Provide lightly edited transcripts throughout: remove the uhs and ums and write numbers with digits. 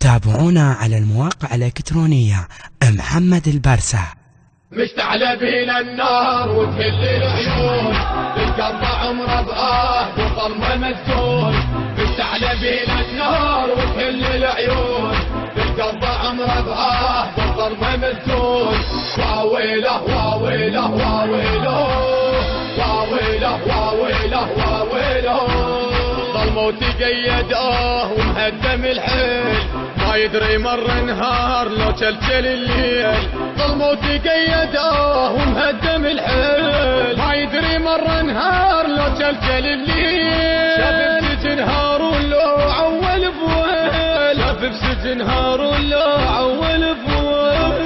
تابعونا على المواقع الإلكترونية محمد البرسة. مشتعلة بينا النار وتهل العيون، تتقطع عمره بآه وظلمه مسجون. مشتعلة بينا النار وتهل العيون، تتقطع عمره بآه وظلمه مسجون. واويله واويله واويله واويله واويله واويله، ظلمه تقيد ومهدم الحيل، ما يدري مر نهار لو تلتل الليل. ظلمه تقيد ومهدم الحيل، ما يدري مر نهار لو تلتل الليل. شاف بسجن هارون لو عول بويل، شاف بسجن هارون لو عول بويل.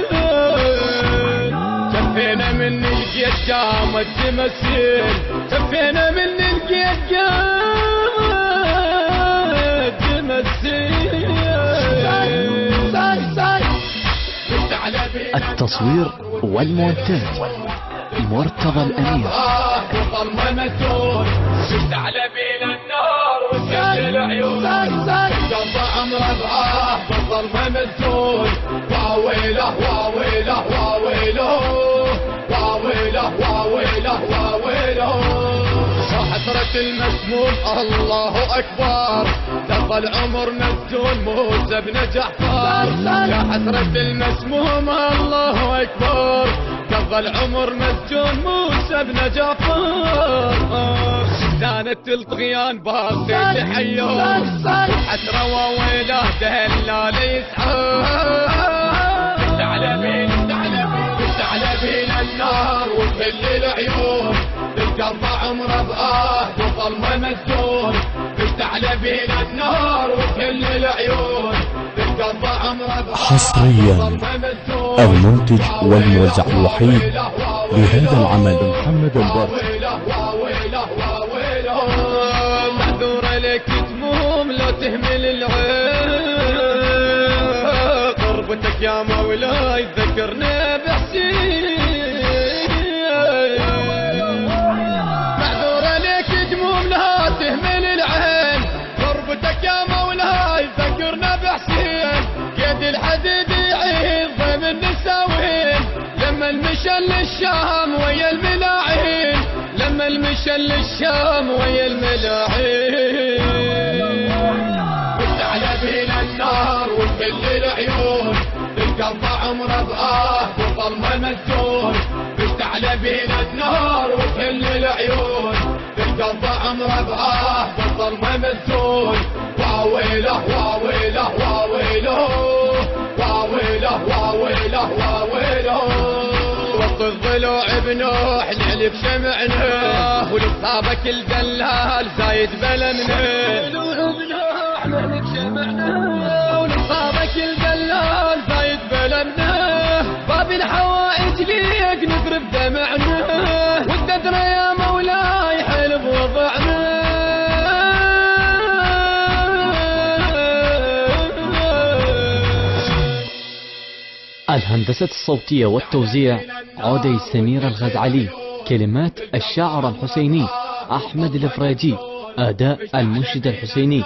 شفينا من القيد جام التمثيل، شفينا من القيد جام التصوير والمونتاج مرتضى الأمير. وظلمه مسجون، مشتعلة بينا النار وتهل العيون، قطع عمره بآه وظلمه مسجون. واويله واويله واويله واويله واويله واويله. حسرة المسموم الله أكبر، تبقى العمر مسجون موسى بن جعفر. يا حسرة المسموم الله أكبر، تبقى العمر مسجون موسى بن جعفر. دانت الطغيان باقي تحيون، حسرة وويله دهلال يسحر. مشتعلة بينا النار وتهل العيون، تتقطع عمره بآه وظلمه مسجون. مشتعلة بينا النار وتهل العيون، تتقطع عمره بآه حصريا المنتج والموزع الوحيد لهذا العمل محمد البرسة. معذورة لك تموم لو تهمل العين، قربتك يا مولاي ذكرنا بحسين. معذورة لك تموم لا تهمل العين، قربتك يا مولاي ذكرنا بحسين. قيد الحديد يعيد ضيم النساوين، لما المشل الشام ويا الملاعين، لما المشل الشام ويا الملاعين. مشتعلة بينا النار وتهل العيون، تتقطع عمره بآه وظلمه مسجون. مشتعلة بينا النار وتهل العيون، تتقطع عمره بآه وظلمه مسجون. واويله واويله واويله واويله واويله واويله. وسط الضلوع بنوح نعلب شمعنا، ولصابك الدلال زايد بلمنا. بنوح نعلب شمعنا، ولصابك الدلال زايد بلمنا. باب الحوائج ليك نقرب دمعنا، والددرة يا مولاي حيل بوضعنا. الهندسة الصوتية والتوزيع عودي سمير الغزعلي، كلمات الشاعر الحسيني أحمد الفريجي، أداء المنشد الحسيني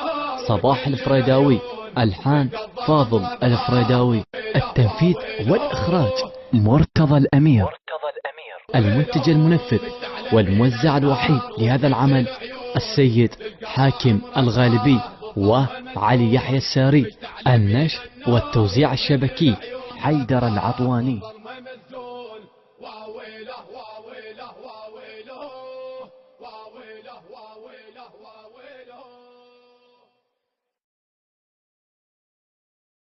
صباح الفريداوي، ألحان فاضل الفريداوي، التنفيذ والإخراج مرتضى الأمير. المنتج المنفذ والموزع الوحيد لهذا العمل السيد حاكم الغالبي وعلي يحيى الساري. النشر والتوزيع الشبكي حيدر العطواني.